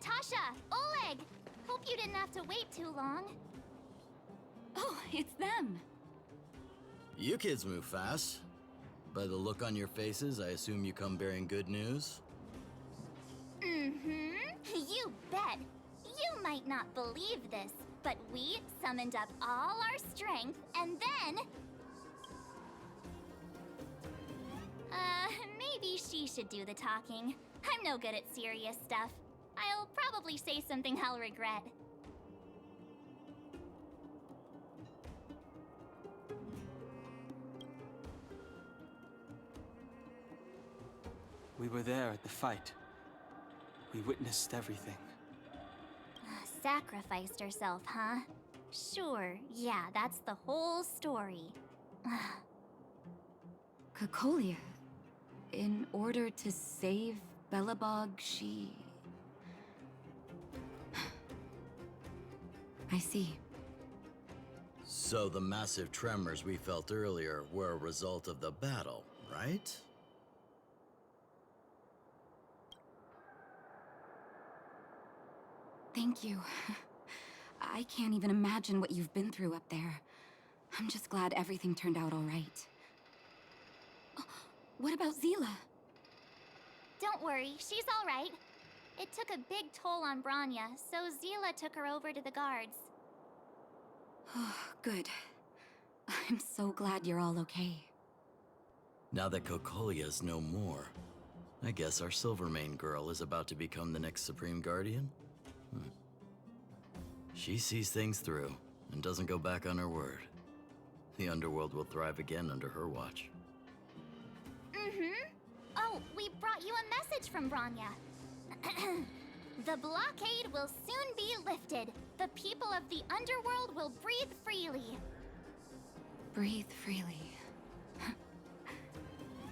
Natasha! Oleg! Hope you didn't have to wait too long. Oh, it's them. You kids move fast. By the look on your faces, I assume you come bearing good news? Mm-hmm. You bet. You might not believe this, but we summoned up all our strength and then... maybe she should do the talking. I'm no good at serious stuff. I'll probably say something I'll regret. We were there at the fight. We witnessed everything. Sacrificed herself, huh? Sure, yeah, that's the whole story. Cocolia. In order to save Belobog, she... I see. So the massive tremors we felt earlier were a result of the battle, right? Thank you. I can't even imagine what you've been through up there. I'm just glad everything turned out all right. Oh, what about Zila? Don't worry, she's all right. It took a big toll on Bronya, so Zila took her over to the guards. Oh, good. I'm so glad you're all okay. Now that Cocolia's no more, I guess our Silvermane girl is about to become the next Supreme Guardian? She sees things through and doesn't go back on her word. The underworld will thrive again under her watch. Mm-hmm. Oh, we brought you a message from Bronya. The blockade will soon be lifted. The people of the underworld will breathe freely. Breathe freely.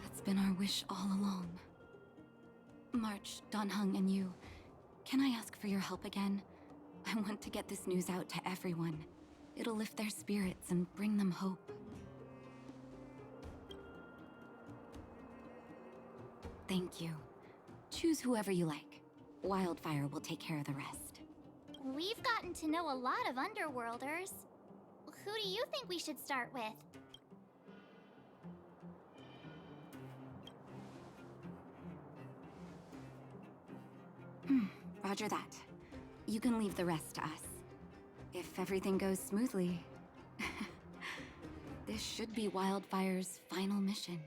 That's been our wish all along. March, Danheng, and you, can I ask for your help again? I want to get this news out to everyone. It'll lift their spirits and bring them hope. Thank you. Choose whoever you like. Wildfire will take care of the rest. We've gotten to know a lot of Underworlders. Who do you think we should start with? Roger that. You can leave the rest to us. If everything goes smoothly, this should be Wildfire's final mission.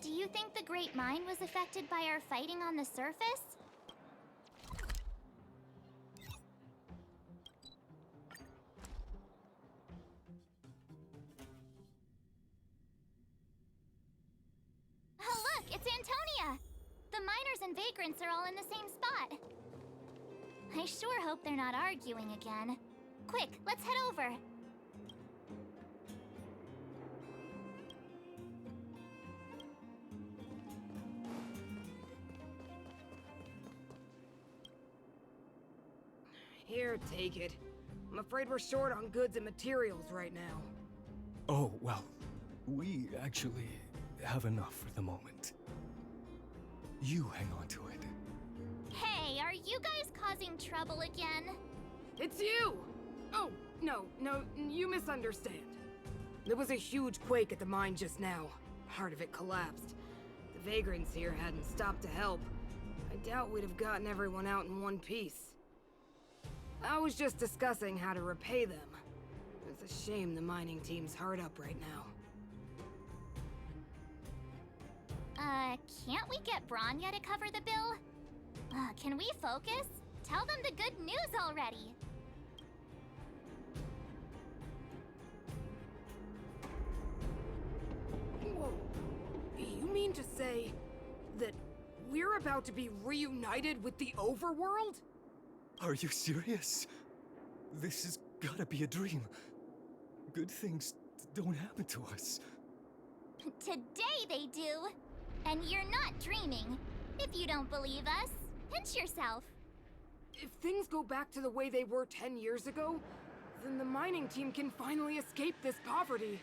Do you think the Great Mine was affected by our fighting on the surface? Oh look, it's Antonia! The miners and vagrants are all in the same spot. I sure hope they're not arguing again. Quick, let's head over. Here, take it. I'm afraid we're short on goods and materials right now. Oh, well, we actually have enough for the moment. You hang on to it. Hey, are you guys causing trouble again? It's you! Oh, no, you misunderstand. There was a huge quake at the mine just now. Part of it collapsed. The vagrants here hadn't stopped to help. I doubt we'd have gotten everyone out in one piece. I was just discussing how to repay them. It's a shame the mining team's hard up right now. Can't we get Bronya to cover the bill? Can we focus? Tell them the good news already. Whoa. You mean to say that we're about to be reunited with the overworld? Are you serious? This has gotta be a dream. Good things don't happen to us. Today they do. And you're not dreaming. If you don't believe us, pinch yourself. If things go back to the way they were 10 years ago, then the mining team can finally escape this poverty.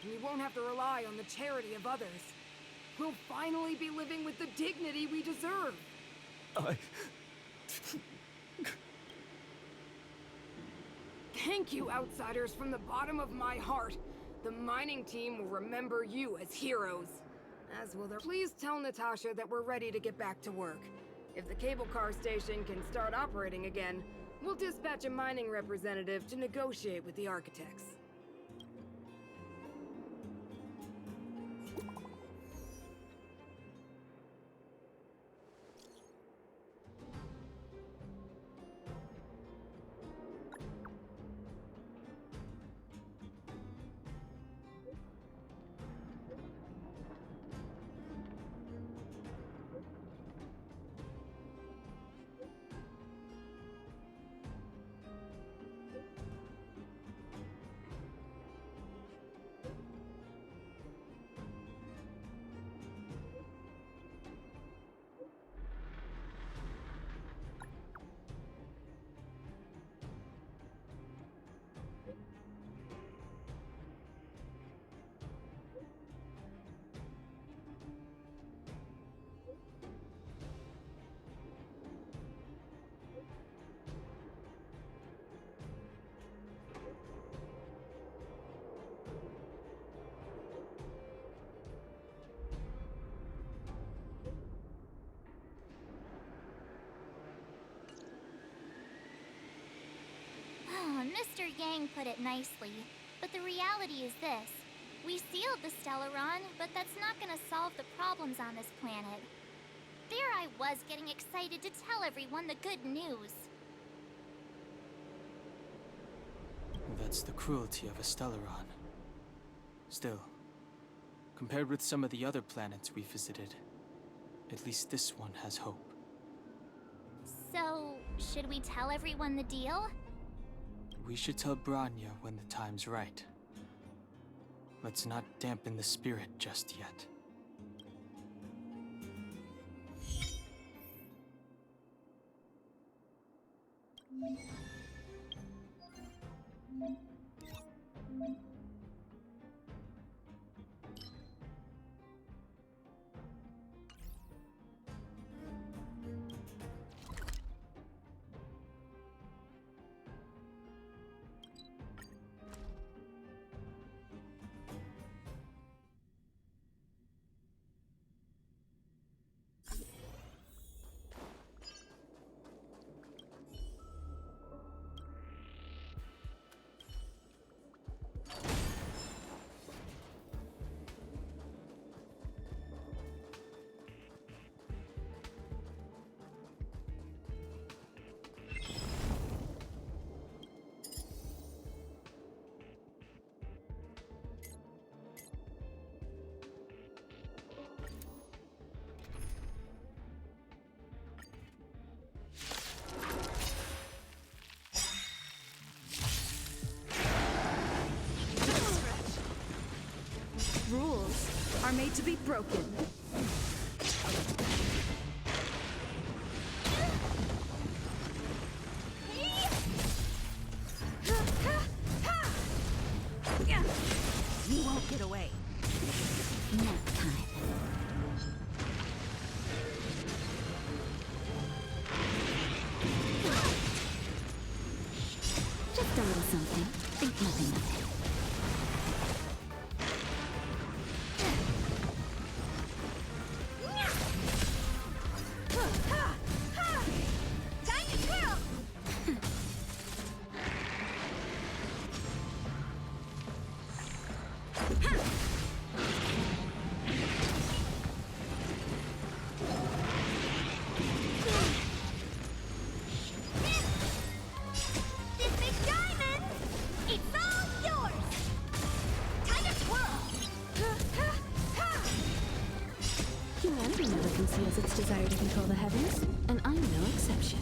And we won't have to rely on the charity of others. We'll finally be living with the dignity we deserve. I... Thank you, Outsiders, from the bottom of my heart. The mining team will remember you as heroes. As will their... Please tell Natasha that we're ready to get back to work. If the cable car station can start operating again, we'll dispatch a mining representative to negotiate with the architects. Mr. Yang put it nicely, but the reality is this. We sealed the Stellaron, but that's not gonna solve the problems on this planet. There I was getting excited to tell everyone the good news. That's the cruelty of a Stellaron. Still, compared with some of the other planets we visited, at least this one has hope. So, should we tell everyone the deal? We should tell Bronya when the time's right. Let's not dampen the spirit just yet. Rules are made to be broken. You won't get away. Nap time. Just a little something. Think nothing of it. Time to twirl! This big diamond! It's all yours! Time to twirl! Humanity never conceals its desire to control the heavens, and I'm no exception.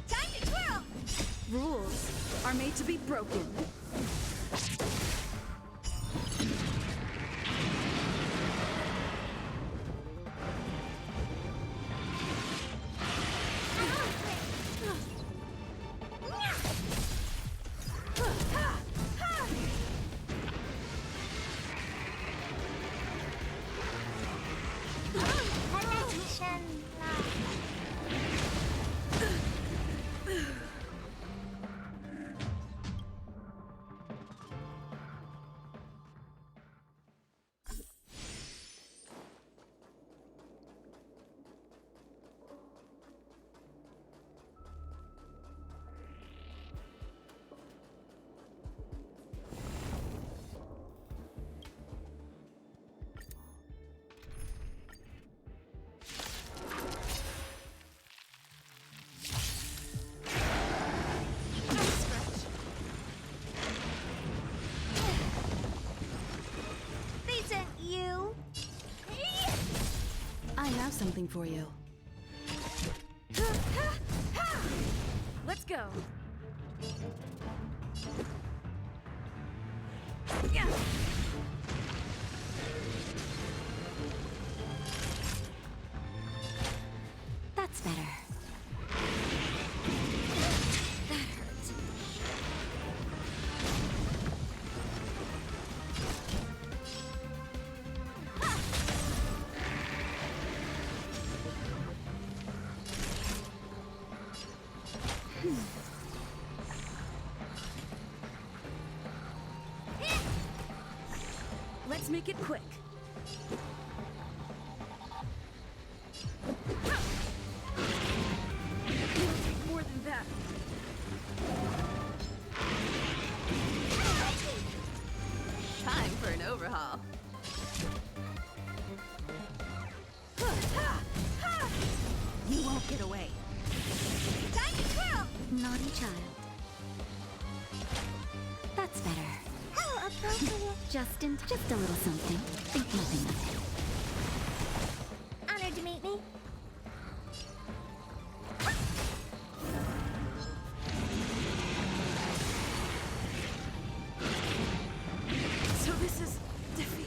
Time to twirl! Rules are made to be broken. for you. Let's go. Yeah. That's better. That hurt. Let's make it quick. More than that. Time for an overhaul. You won't get away. Time to twirl! Naughty child. That's better. How appropriate. Just a little something. Think nothing of it. Honored to meet me. So this is defeat.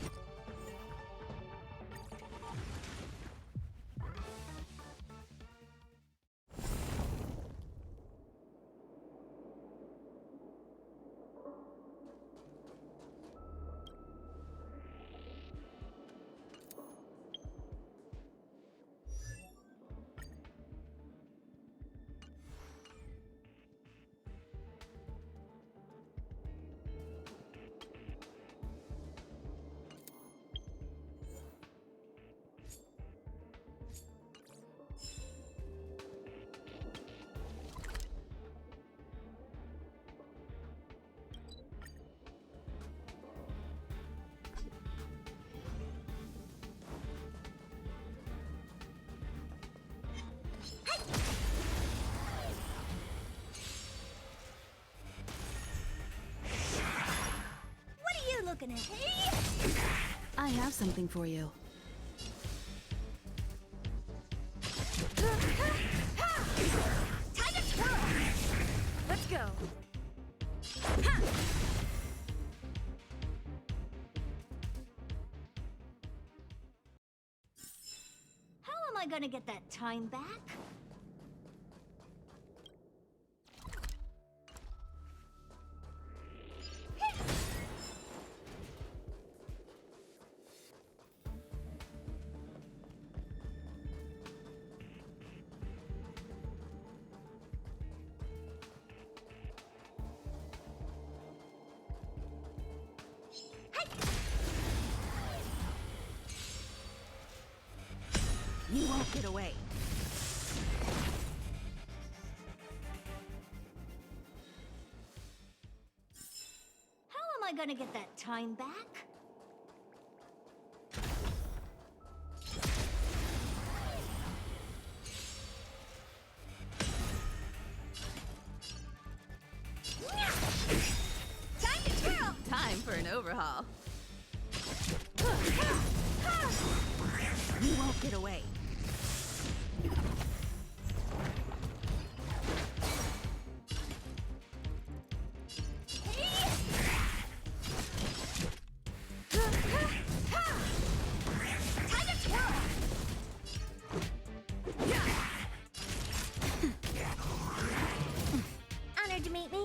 What are you looking at? I have something for you. Time to twirl. Let's go. How am I gonna get that time back? You won't get away. How am I gonna get that time back? Time to twirl. Time for an overhaul. You won't get away. Time to twirl. Honored to meet me.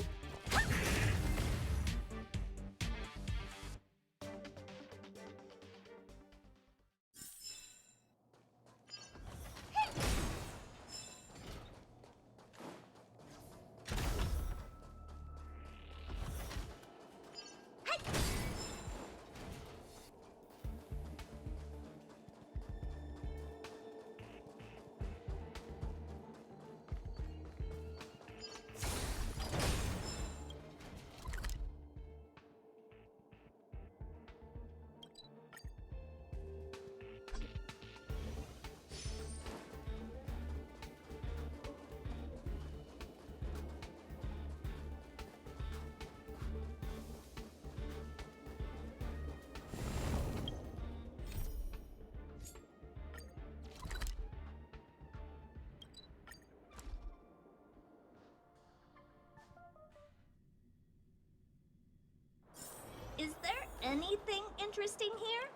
interesting here?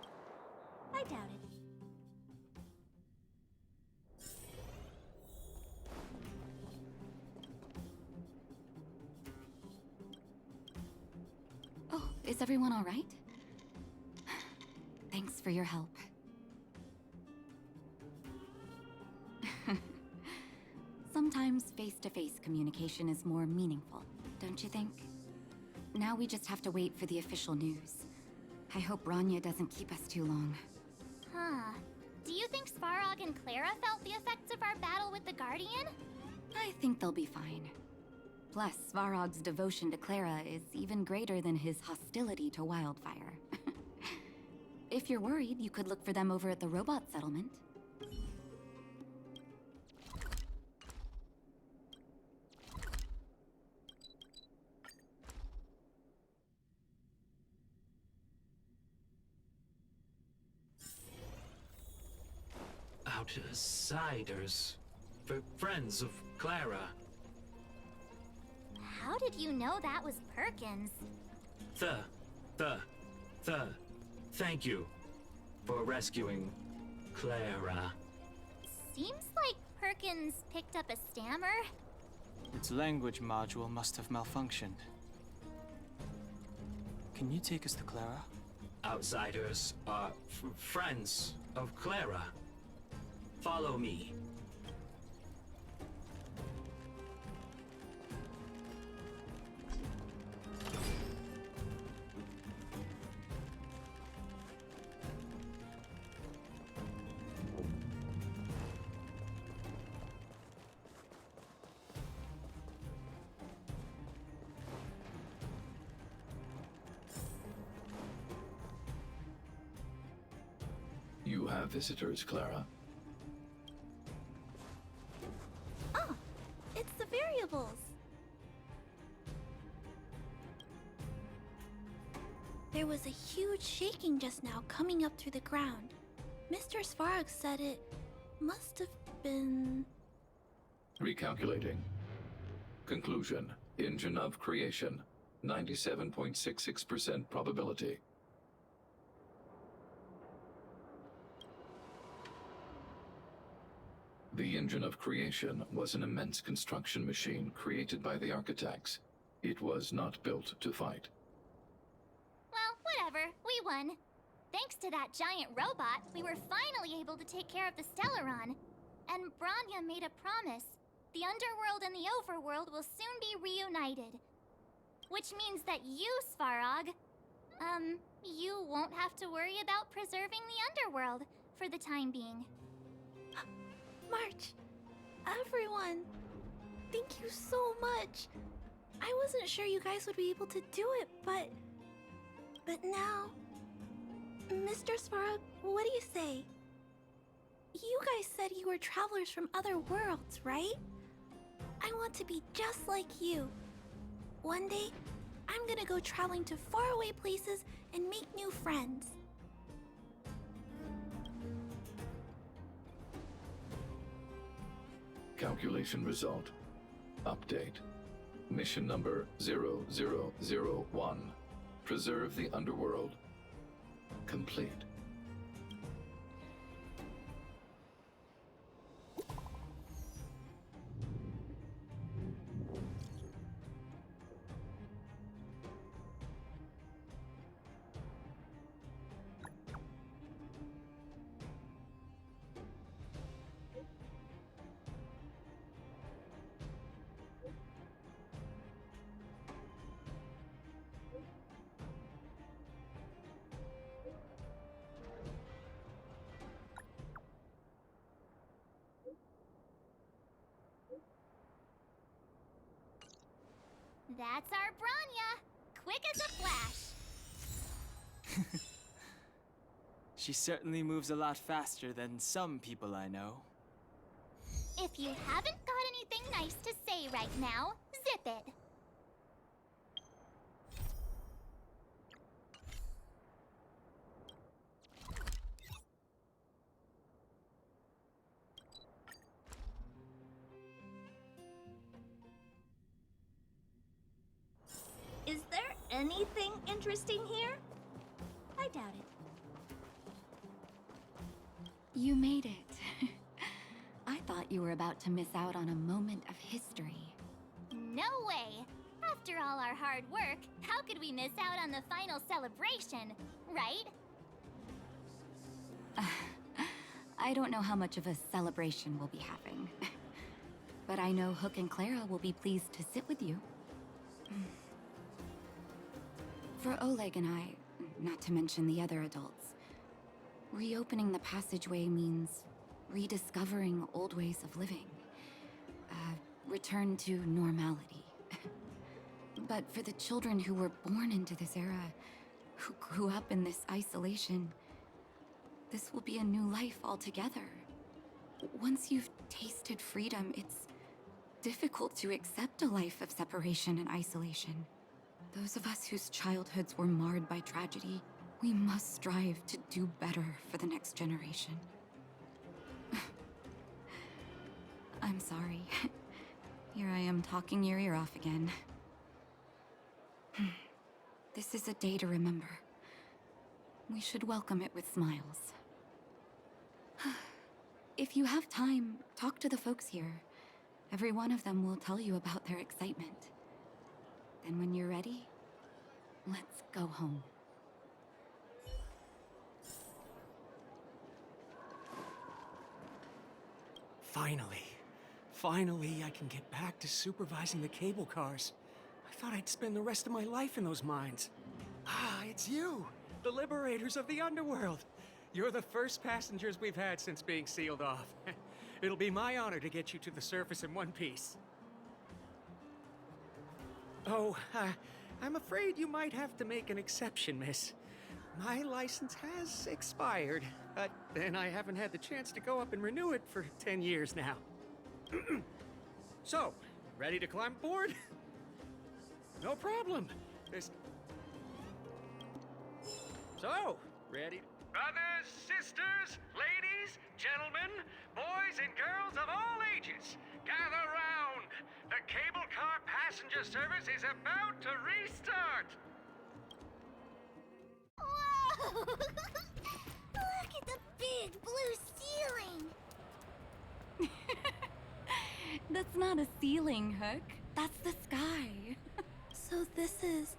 I doubt it. Oh, is everyone all right? Thanks for your help. Sometimes face-to-face communication is more meaningful, don't you think? Now we just have to wait for the official news. I hope Bronya doesn't keep us too long. Huh. Do you think Svarog and Clara felt the effects of our battle with the Guardian? I think they'll be fine. Plus, Svarog's devotion to Clara is even greater than his hostility to Wildfire. If you're worried, you could look for them over at the robot settlement. Outsiders. For friends of Clara. How did you know that was Perkins? Thank you for rescuing Clara. Seems like Perkins picked up a stammer. Its language module must have malfunctioned. Can you take us to Clara? Outsiders are friends of Clara. Follow me. You have visitors, Clara. Oh, it's the variables. There was a huge shaking just now coming up through the ground. Mr. Svarog said it must have been... Recalculating. Conclusion. Engine of creation. 97.66% probability. The engine of creation was an immense construction machine created by the architects. It was not built to fight. Well, whatever. We won. Thanks to that giant robot, we were finally able to take care of the Stellaron. And Bronya made a promise. The underworld and the overworld will soon be reunited. Which means that you, Svarog, you won't have to worry about preserving the underworld for the time being. March, everyone, thank you so much. I wasn't sure you guys would be able to do it, but now... Mr. Svarog, what do you say? You guys said you were travelers from other worlds, right? I want to be just like you. One day, I'm gonna go traveling to faraway places and make new friends. Calculation result. Update. Mission number 0001. Preserve the underworld. Complete. That's our Bronya! Quick as a flash! She certainly moves a lot faster than some people I know. If you haven't got anything nice to say right now, zip it! Is there anything interesting here? I doubt it. You made it. I thought you were about to miss out on a moment of history. No way! After all our hard work, how could we miss out on the final celebration, right? I don't know how much of a celebration we'll be having. But I know Hook and Clara will be pleased to sit with you. For Oleg and I, not to mention the other adults, reopening the passageway means rediscovering old ways of living. Return to normality. But for the children who were born into this era, who grew up in this isolation, this will be a new life altogether. Once you've tasted freedom, it's difficult to accept a life of separation and isolation. Those of us whose childhoods were marred by tragedy, we must strive to do better for the next generation. I'm sorry. Here I am talking your ear off again. This is a day to remember. We should welcome it with smiles. If you have time, talk to the folks here. Every one of them will tell you about their excitement. Then when you're ready, let's go home. Finally, I can get back to supervising the cable cars. I thought I'd spend the rest of my life in those mines. Ah, it's you, the liberators of the underworld. You're the first passengers we've had since being sealed off. It'll be my honor to get you to the surface in one piece. Oh, I'm afraid you might have to make an exception, miss. My license has expired, but then I haven't had the chance to go up and renew it for 10 years now. So, ready to climb aboard? No problem. So, ready? Brothers, sisters, ladies, gentlemen, boys and girls of all ages, gather round. The cable car passenger service is about to restart. Whoa! Look at the big blue ceiling! That's not a ceiling, Hook. That's the sky. So this is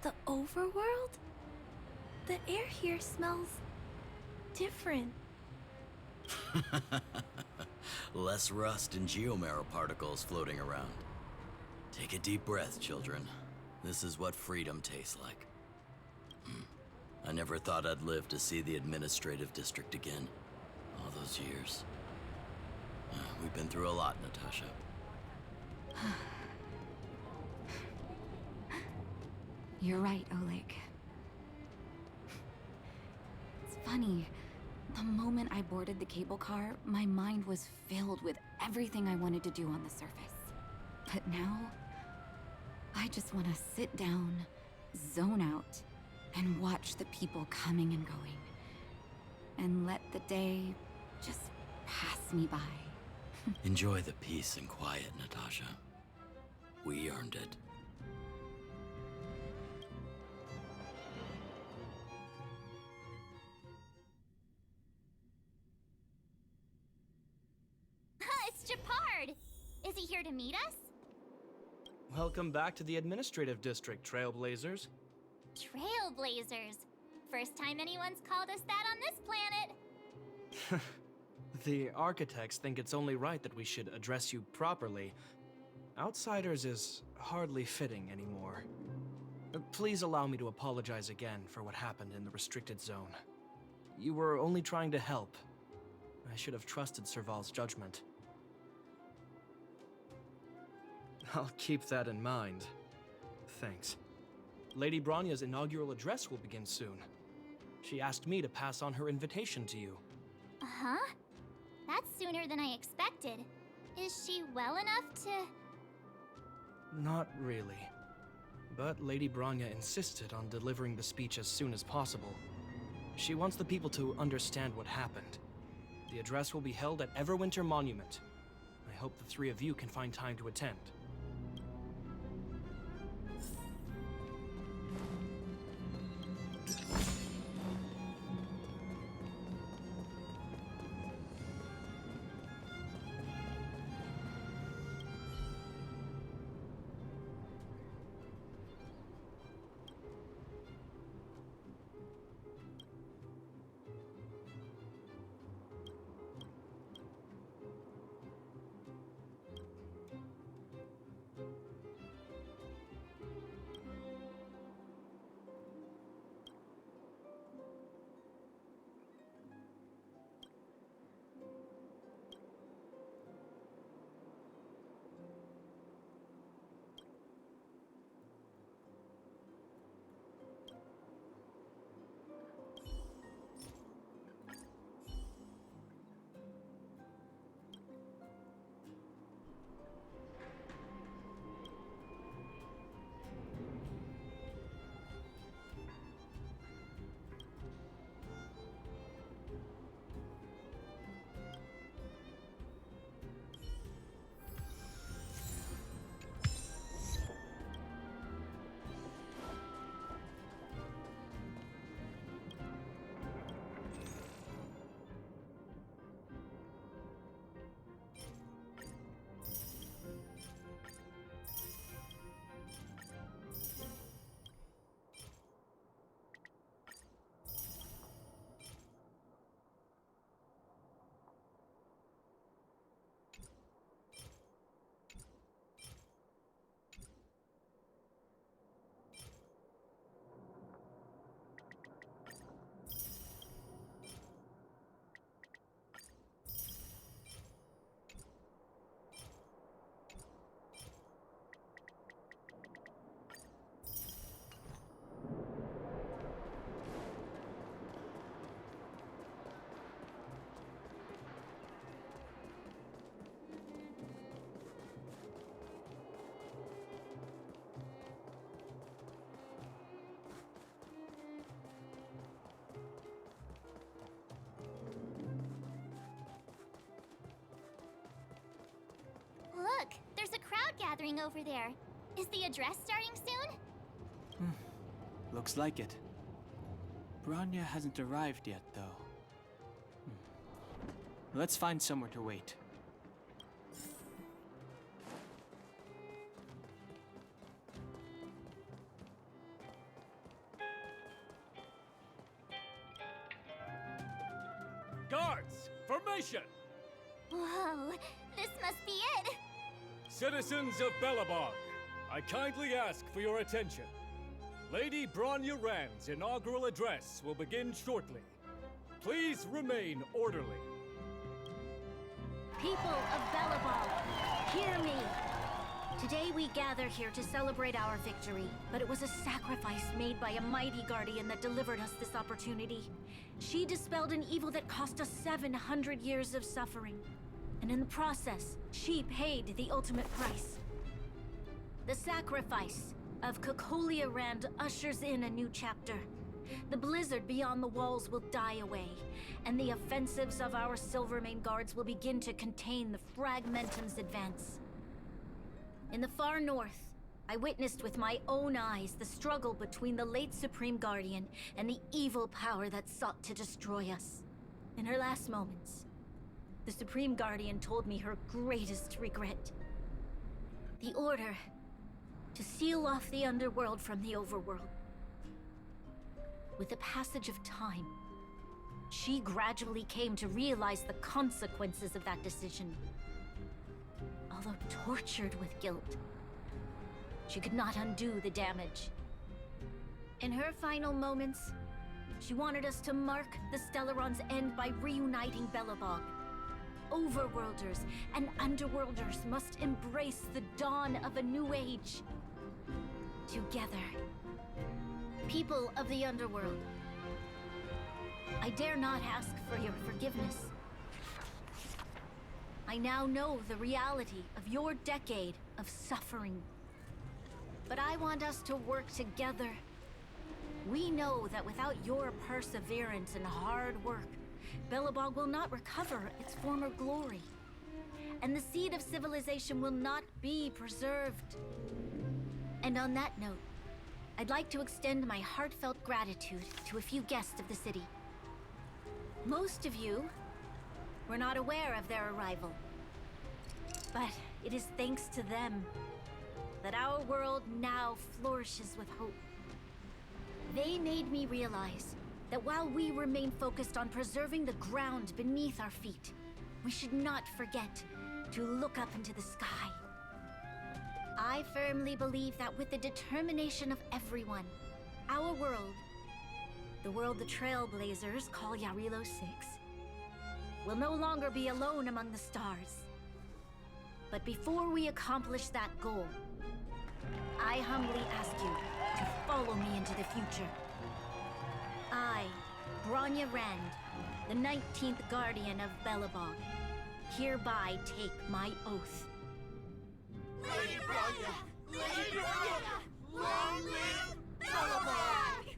the overworld? The air here smells different. Less rust and geomarrow particles floating around. Take a deep breath, children. This is what freedom tastes like. I never thought I'd live to see the administrative district again. All those years. We've been through a lot, Natasha. You're right, Oleg. It's funny. The moment I boarded the cable car, my mind was filled with everything I wanted to do on the surface. But now, I just want to sit down, zone out, and watch the people coming and going. And let the day just pass me by. Enjoy the peace and quiet, Natasha. We earned it. It's Japard! Is he here to meet us? Welcome back to the administrative district, Trailblazers. Trailblazers. First time anyone's called us that on this planet. The architects think it's only right that we should address you properly. Outsiders is hardly fitting anymore. Please allow me to apologize again for what happened in the restricted zone. You were only trying to help. I should have trusted Serval's judgment. I'll keep that in mind. Thanks. Lady Bronya's inaugural address will begin soon. She asked me to pass on her invitation to you. Uh-huh. That's sooner than I expected. Is she well enough to... Not really. But Lady Bronya insisted on delivering the speech as soon as possible. She wants the people to understand what happened. The address will be held at Everwinter Monument. I hope the three of you can find time to attend. gathering over there. Is the address starting soon? Looks like it. Bronya hasn't arrived yet, though. Let's find somewhere to wait. Guards! Formation! Whoa, this must be it! Citizens of Belobog, I kindly ask for your attention. Lady Bronya Rand's inaugural address will begin shortly. Please remain orderly. People of Belobog, hear me! Today we gather here to celebrate our victory, but it was a sacrifice made by a mighty guardian that delivered us this opportunity. She dispelled an evil that cost us 700 years of suffering. And in the process, she paid the ultimate price. The sacrifice of Cocolia Rand ushers in a new chapter. The blizzard beyond the walls will die away, and the offensives of our Silvermane guards will begin to contain the Fragmentum's advance. In the far north, I witnessed with my own eyes the struggle between the late Supreme Guardian and the evil power that sought to destroy us. In her last moments, the Supreme Guardian told me her greatest regret. The order to seal off the underworld from the overworld. With the passage of time, she gradually came to realize the consequences of that decision. Although tortured with guilt, she could not undo the damage. In her final moments, she wanted us to mark the Stellaron's end by reuniting Belobog. Overworlders and Underworlders must embrace the dawn of a new age. Together. People of the Underworld, I dare not ask for your forgiveness. I now know the reality of your decade of suffering. But I want us to work together. We know that without your perseverance and hard work, Belobog will not recover its former glory. And the seed of civilization will not be preserved. And on that note, I'd like to extend my heartfelt gratitude to a few guests of the city. Most of you were not aware of their arrival. But it is thanks to them that our world now flourishes with hope. They made me realize that while we remain focused on preserving the ground beneath our feet, we should not forget to look up into the sky. I firmly believe that with the determination of everyone, our world, the world the Trailblazers call Yarilo 6, will no longer be alone among the stars. But before we accomplish that goal, I humbly ask you to follow me into the future. I, Bronya Rand, the 19th Guardian of Belobog, hereby take my oath. Lady Bronya! Lady Bronya! Long live Belobog!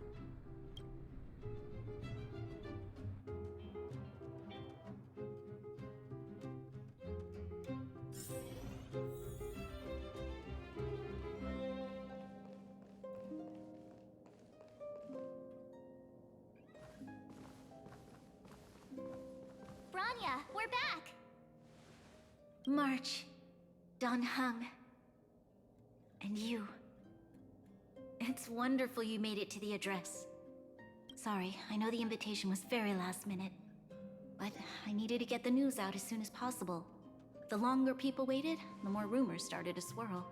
Bronya, we're back! March, Dan Heng, and you. It's wonderful you made it to the address. Sorry, I know the invitation was very last minute, but I needed to get the news out as soon as possible. The longer people waited, the more rumors started to swirl.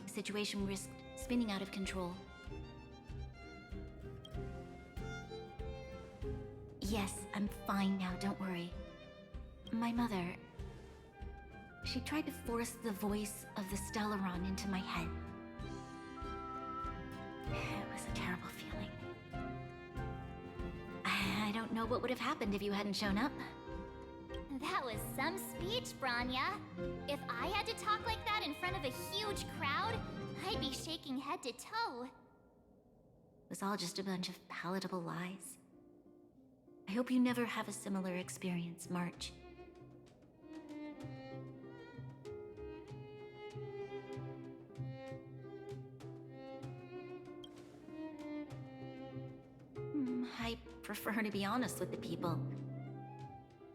The situation risked spinning out of control. Yes, I'm fine now, don't worry. My mother... she tried to force the voice of the Stellaron into my head. It was a terrible feeling. I don't know what would have happened if you hadn't shown up. That was some speech, Bronya. If I had to talk like that in front of a huge crowd, I'd be shaking head to toe. It was all just a bunch of palatable lies. I hope you never have a similar experience, March. prefer to be honest with the people.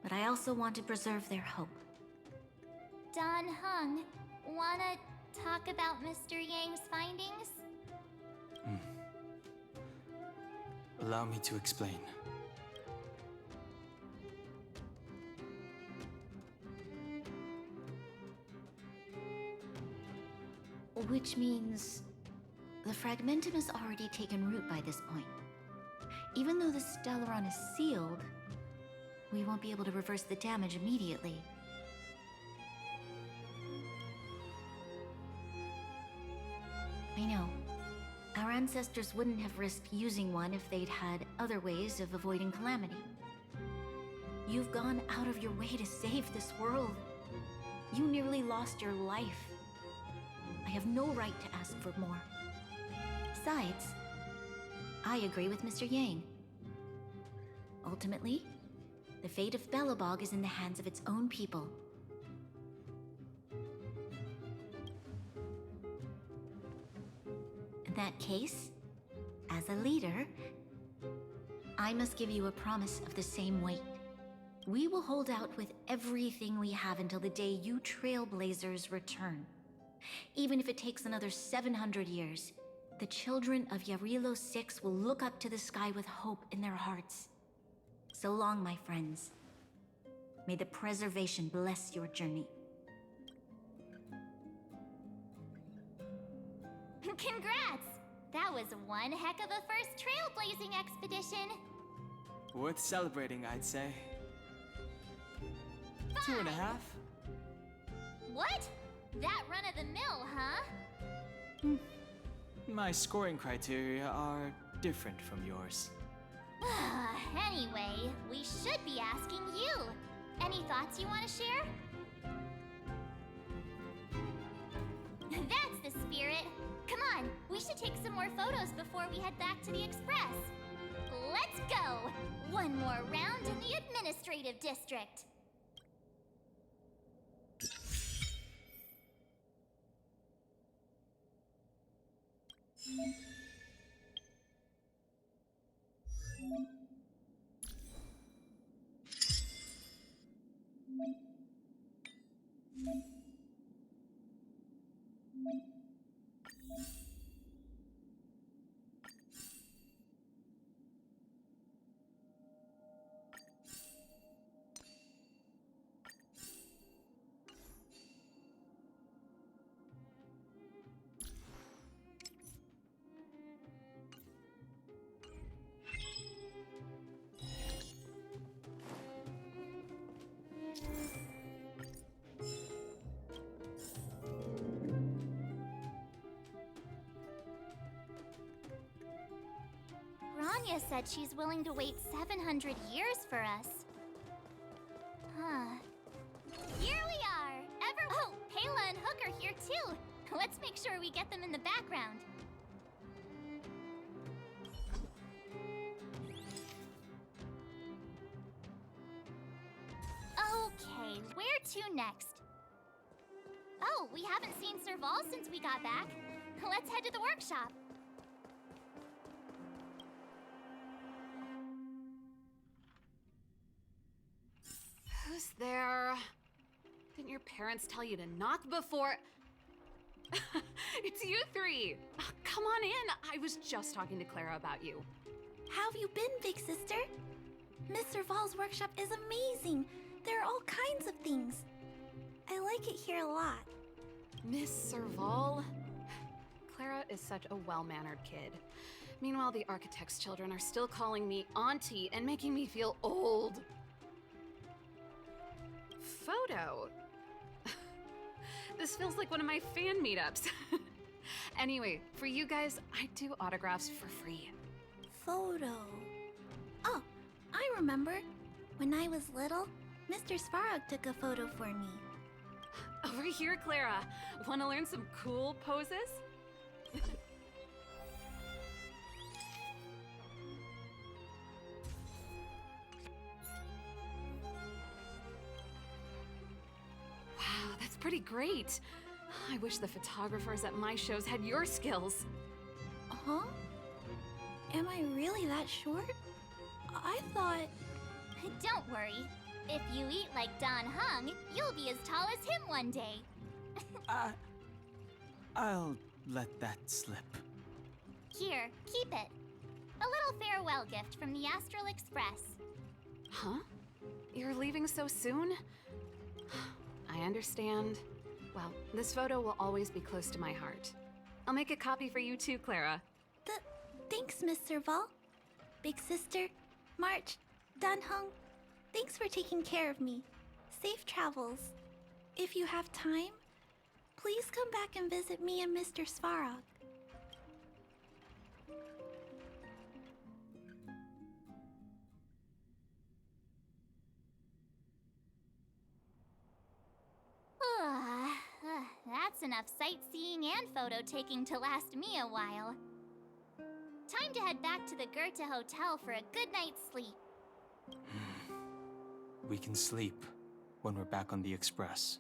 But I also want to preserve their hope. Don Hung, wanna talk about Mr. Yang's findings? Allow me to explain. Which means the fragmentum has already taken root by this point. Even though the Stellaron is sealed, we won't be able to reverse the damage immediately. I know. Our ancestors wouldn't have risked using one if they'd had other ways of avoiding calamity. You've gone out of your way to save this world. You nearly lost your life. I have no right to ask for more. Besides, I agree with Mr. Yang. Ultimately, the fate of Belobog is in the hands of its own people. In that case, as a leader, I must give you a promise of the same weight. We will hold out with everything we have until the day you Trailblazers return. Even if it takes another 700 years, the children of Yarilo 6 will look up to the sky with hope in their hearts. So long, my friends. May the preservation bless your journey. Congrats! That was one heck of a first trailblazing expedition. Worth celebrating, I'd say. 2.5? What? That run-of-the-mill, huh? My scoring criteria are different from yours. Anyway, we should be asking you. Any thoughts you want to share? That's the spirit. Come on, we should take some more photos before we head back to the Express. Let's go! One more round in the administrative district. Bronya said she's willing to wait 700 years for us. Huh. Here we are! Oh, Pela and Hook are here too! Let's make sure we get them in the background. Okay, where to next? Oh, we haven't seen Serval since we got back. Let's head to the workshop. Who's there? Didn't your parents tell you to knock before? It's you three! Come on in! I was just talking to Clara about you. How have you been, big sister? Miss Serval's workshop is amazing. There are all kinds of things. I like it here a lot. Miss Serval? Clara is such a well-mannered kid. Meanwhile, the architect's children are still calling me auntie and making me feel old. Photo? This feels like one of my fan meetups. Anyway, for you guys, I do autographs for free. Photo. Oh, I remember. When I was little, Mr. Svarog took a photo for me. Over here, Clara. Want to learn some cool poses? Wow, that's pretty great. I wish the photographers at my shows had your skills. Huh? Am I really that short? I thought... Don't worry. If you eat like Don Hung, you'll be as tall as him one day. I'll let that slip. Here, keep it. A little farewell gift from the Astral Express. Huh? You're leaving so soon? I understand. Well, this photo will always be close to my heart. I'll make a copy for you too, Clara. Thanks, Miss Serval. Big sister, March, Dan Hung, thanks for taking care of me. Safe travels. If you have time, please come back and visit me and Mr. Svarog. That's enough sightseeing and photo taking to last me a while. Time to head back to the Goethe Hotel for a good night's sleep. We can sleep when we're back on the Express.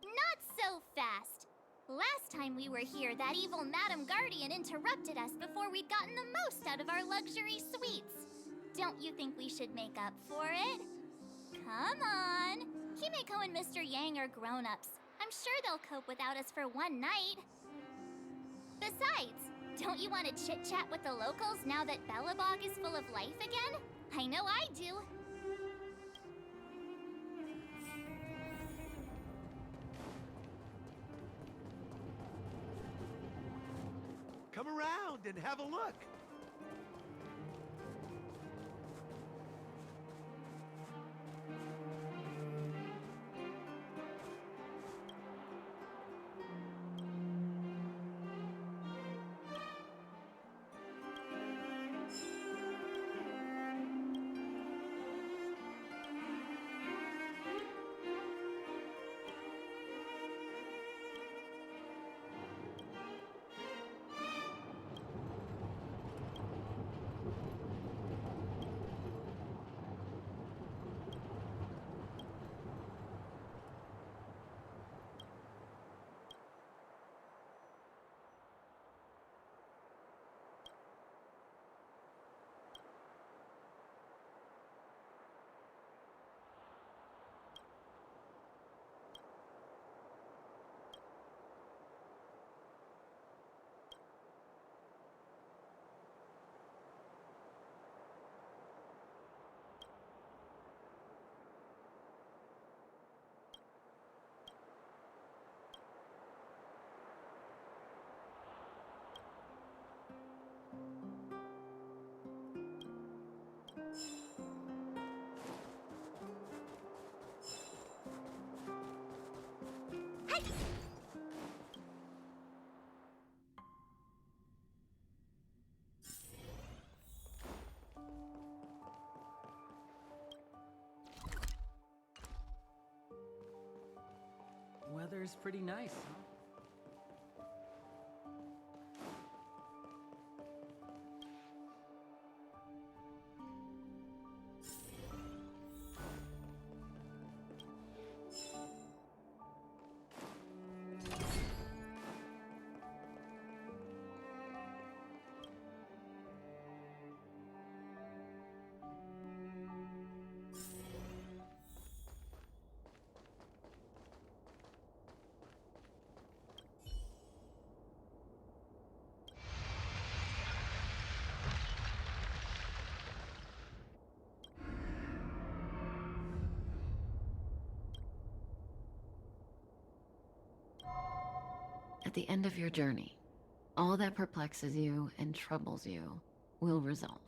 Not so fast! Last time we were here, that evil Madam Guardian interrupted us before we'd gotten the most out of our luxury suites. Don't you think we should make up for it? Come on! Himeko and Mr. Yang are grown-ups. I'm sure they'll cope without us for one night. Besides, don't you want to chit-chat with the locals now that Belobog is full of life again? I know I do. Come around and have a look. Weather's pretty nice, huh? At the end of your journey, all that perplexes you and troubles you will resolve.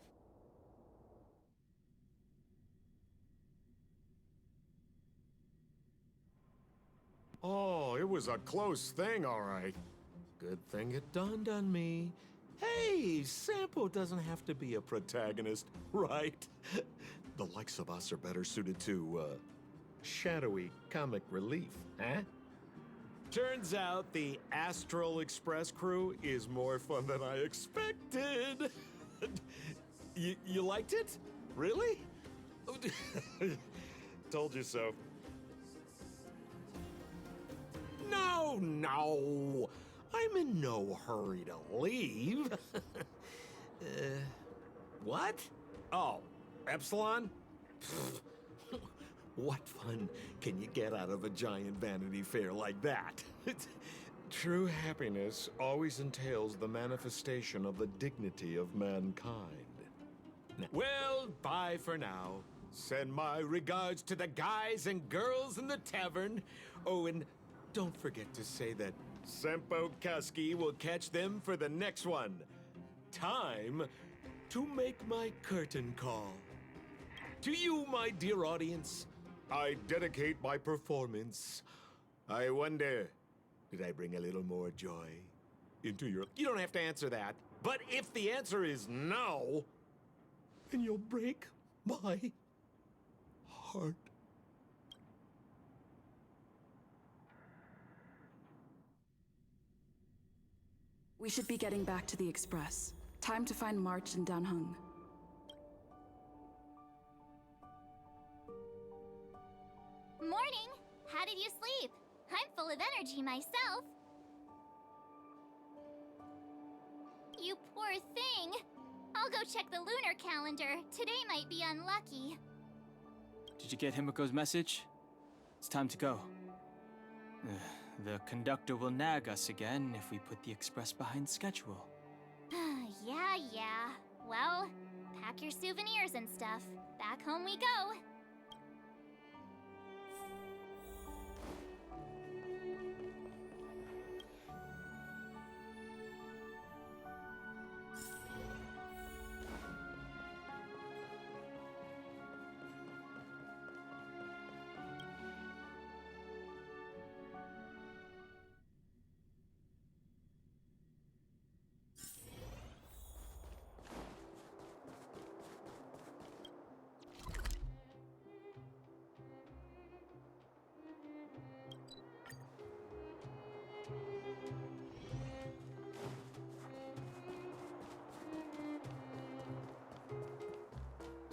Oh, it was a close thing, all right. Good thing it dawned on me. Hey, Sampo doesn't have to be a protagonist, right? The likes of us are better suited to, shadowy comic relief, huh? Turns out the Astral Express crew is more fun than I expected. You liked it? Really? Told you so. No. I'm in no hurry to leave. What? Oh, Epsilon? What fun can you get out of a giant Vanity Fair like that? True happiness always entails the manifestation of the dignity of mankind. Well, bye for now. Send my regards to the guys and girls in the tavern. Oh, and don't forget to say that Sempo Kasky will catch them for the next one. Time to make my curtain call. To you, my dear audience, I dedicate my performance. I wonder, did I bring a little more joy into your... You don't have to answer that. But if the answer is no, then you'll break my heart. We should be getting back to the Express. Time to find March and Danhung. Morning! How did you sleep? I'm full of energy myself. You poor thing. I'll go check the lunar calendar. Today might be unlucky. Did you get Himiko's message? It's time to go. The conductor will nag us again if we put the express behind schedule. Yeah. Well, pack your souvenirs and stuff. Back home we go.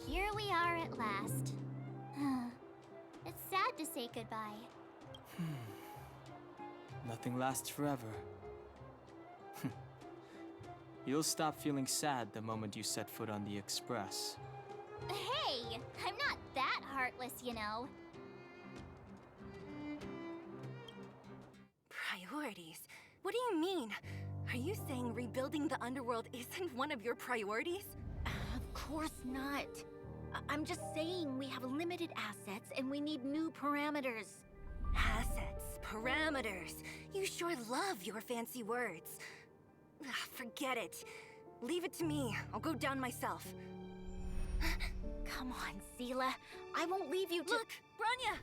Here we are at last. It's sad to say goodbye. Nothing lasts forever. You'll stop feeling sad the moment you set foot on the express. Hey! I'm not that heartless, you know. Priorities? What do you mean? Are you saying rebuilding the underworld isn't one of your priorities? Of course not. I'm just saying we have limited assets and we need new parameters. Assets, parameters. You sure love your fancy words. Forget it. Leave it to me. I'll go down myself. Come on, Seela. I won't leave you to— Look, Bronya!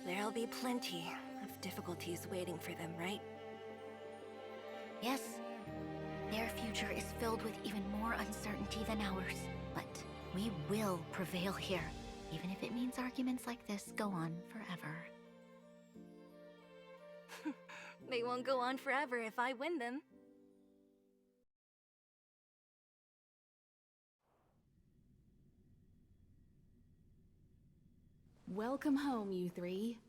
There'll be plenty of difficulties waiting for them, right? Yes. Their future is filled with even more uncertainty than ours. But we will prevail here, even if it means arguments like this go on forever. They won't go on forever if I win them. Welcome home, you three.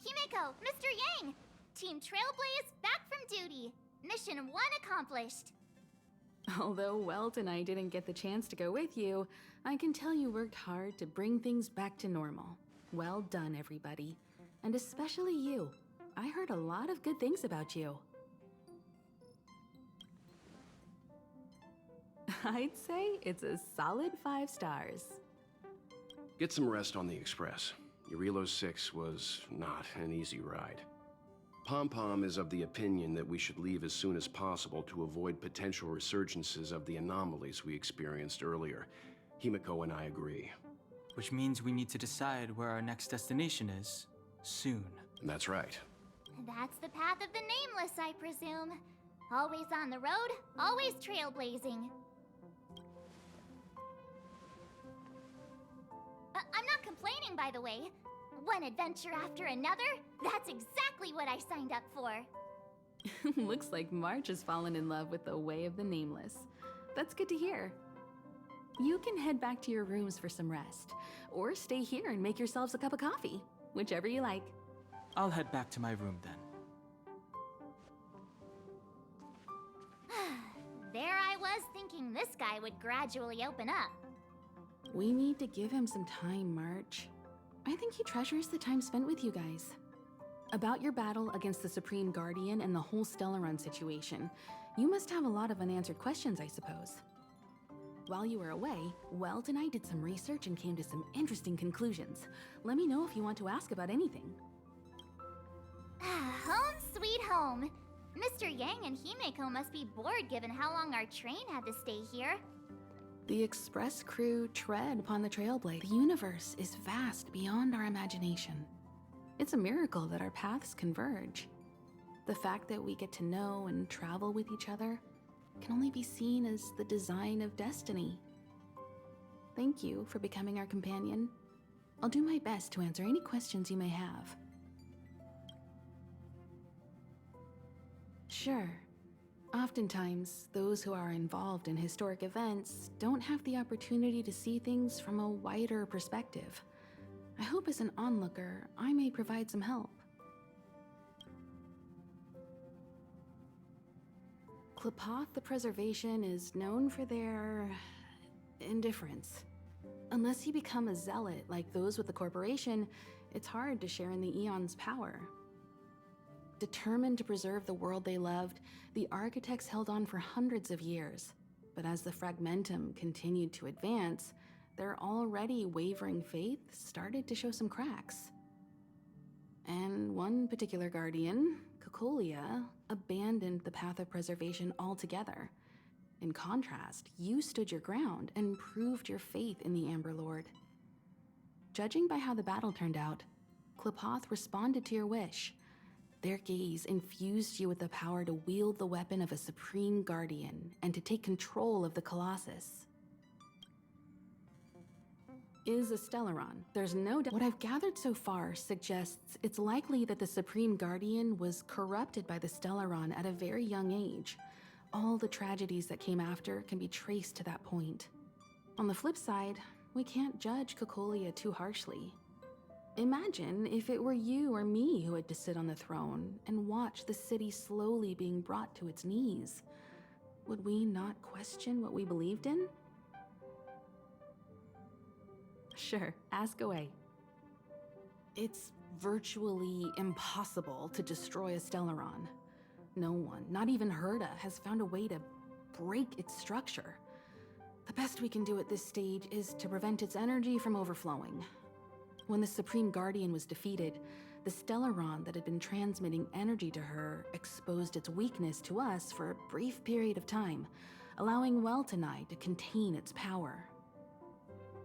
Himiko, Mr. Yang! Team Trailblaze back from duty. Mission 1 accomplished. Although Welt and I didn't get the chance to go with you, I can tell you worked hard to bring things back to normal. Well done, everybody. And especially you. I heard a lot of good things about you. I'd say it's a solid 5 stars. Get some rest on the Express. Eurilo 6 was not an easy ride. Pom-Pom is of the opinion that we should leave as soon as possible to avoid potential resurgences of the anomalies we experienced earlier. Himiko and I agree. Which means we need to decide where our next destination is, soon. That's right. That's the path of the Nameless, I presume. Always on the road, always trailblazing. I'm not complaining, by the way. One adventure after another, that's exactly what I signed up for. Looks like March has fallen in love with the way of the Nameless. That's good to hear. You can head back to your rooms for some rest, or stay here and make yourselves a cup of coffee, whichever you like. I'll head back to my room then. thinking this guy would gradually open up. We need to give him some time, March. I think he treasures the time spent with you guys. About your battle against the Supreme Guardian and the whole Stellaron situation, you must have a lot of unanswered questions, I suppose. While you were away, Welt and I did some research and came to some interesting conclusions. Let me know if you want to ask about anything. Home sweet home. Mr. Yang and Himeko must be bored given how long our train had to stay here. The Express crew tread upon the Trailblade. The universe is vast beyond our imagination. It's a miracle that our paths converge. The fact that we get to know and travel with each other can only be seen as the design of destiny. Thank you for becoming our companion. I'll do my best to answer any questions you may have. Sure. Oftentimes, those who are involved in historic events don't have the opportunity to see things from a wider perspective. I hope as an onlooker, I may provide some help. Klapoth the Preservation is known for their indifference. Unless you become a zealot like those with the corporation, it's hard to share in the Eon's power. Determined to preserve the world they loved, the architects held on for hundreds of years. But as the Fragmentum continued to advance, their already wavering faith started to show some cracks. And one particular guardian, Cocolia, abandoned the path of preservation altogether. In contrast, you stood your ground and proved your faith in the Amber Lord. Judging by how the battle turned out, Klapoth responded to your wish. Their gaze infused you with the power to wield the weapon of a supreme guardian and to take control of the Colossus. Is a Stellaron. There's no doubt. What I've gathered so far suggests it's likely that the Supreme Guardian was corrupted by the Stellaron at a very young age. All the tragedies that came after can be traced to that point. On the flip side, we can't judge Cocolia too harshly. Imagine if it were you or me who had to sit on the throne and watch the city slowly being brought to its knees. Would we not question what we believed in? Sure, ask away. It's virtually impossible to destroy a Stellaron. No one, not even Herta, has found a way to break its structure. The best we can do at this stage is to prevent its energy from overflowing. When the Supreme Guardian was defeated, the Stellaron that had been transmitting energy to her exposed its weakness to us for a brief period of time, allowing Welt and I to contain its power.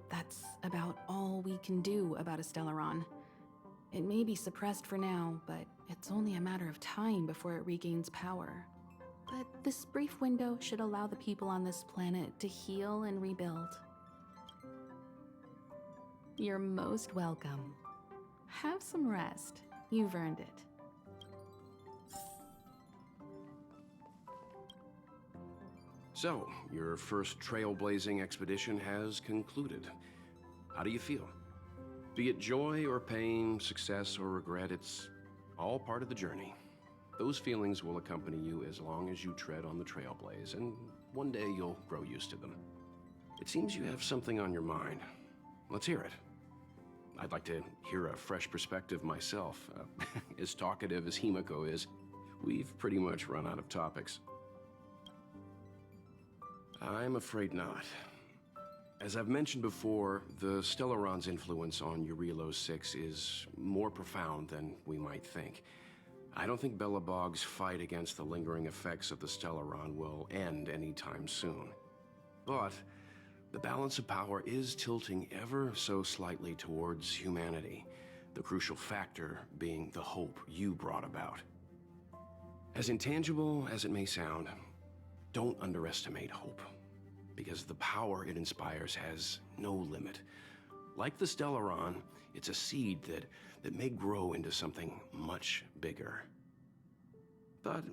That's about all we can do about a Stellaron. It may be suppressed for now, but it's only a matter of time before it regains power. But this brief window should allow the people on this planet to heal and rebuild. You're most welcome. Have some rest. You've earned it. So, your first trailblazing expedition has concluded. How do you feel? Be it joy or pain, success or regret, it's all part of the journey. Those feelings will accompany you as long as you tread on the trailblaze, and one day you'll grow used to them. It seems you have something on your mind. Let's hear it. I'd like to hear a fresh perspective myself. As talkative as Himeko is, we've pretty much run out of topics. I'm afraid not. As I've mentioned before, the Stellaron's influence on Eurilo 6 is more profound than we might think. I don't think Belobog's fight against the lingering effects of the Stellaron will end anytime soon. But the balance of power is tilting ever so slightly towards humanity, the crucial factor being the hope you brought about. As intangible as it may sound, don't underestimate hope, because the power it inspires has no limit. Like the Stellaron, it's a seed that may grow into something much bigger. But,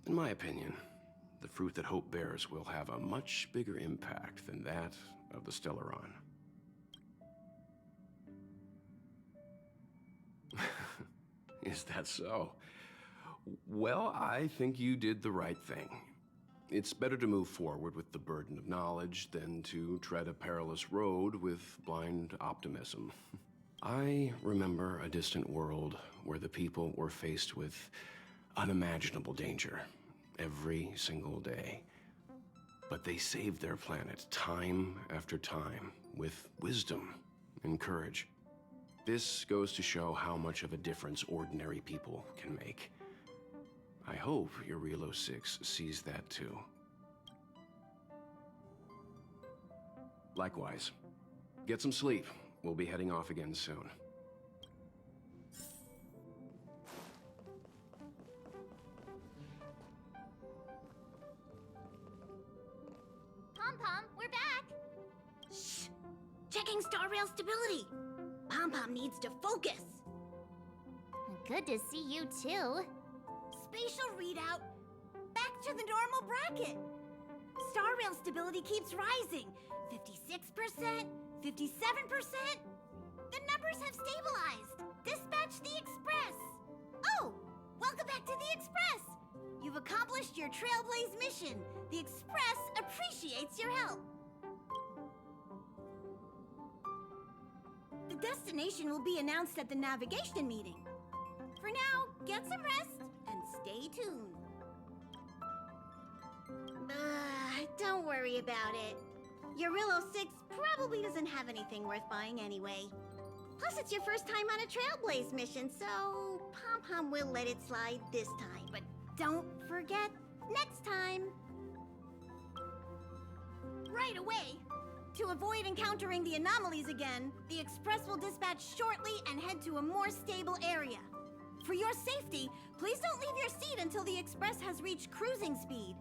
in my opinion, the fruit that hope bears will have a much bigger impact than that of the Stellaron. Is that so? Well, I think you did the right thing. It's better to move forward with the burden of knowledge than to tread a perilous road with blind optimism. I remember a distant world where the people were faced with unimaginable danger every single day. But they saved their planet time after time with wisdom and courage. This goes to show how much of a difference ordinary people can make. I hope your Relo 6 sees that too. Likewise. Get some sleep. We'll be heading off again soon. Pom-Pom, we're back! Shh! Checking star rail stability! Pom-Pom needs to focus! Good to see you too. Spatial readout. Back to the normal bracket. Star rail stability keeps rising. 56%, 57%. The numbers have stabilized. Dispatch the Express. Oh, welcome back to the Express. You've accomplished your Trailblaze mission. The Express appreciates your help. The destination will be announced at the navigation meeting. For now, get some rest and stay tuned. Don't worry about it. Your Relo 6 probably doesn't have anything worth buying anyway. Plus, it's your first time on a Trailblaze mission, so Pom-Pom will let it slide this time. But don't forget, next time. Right away. To avoid encountering the anomalies again, the Express will dispatch shortly and head to a more stable area. For your safety, please don't leave your seat until the Express has reached cruising speed.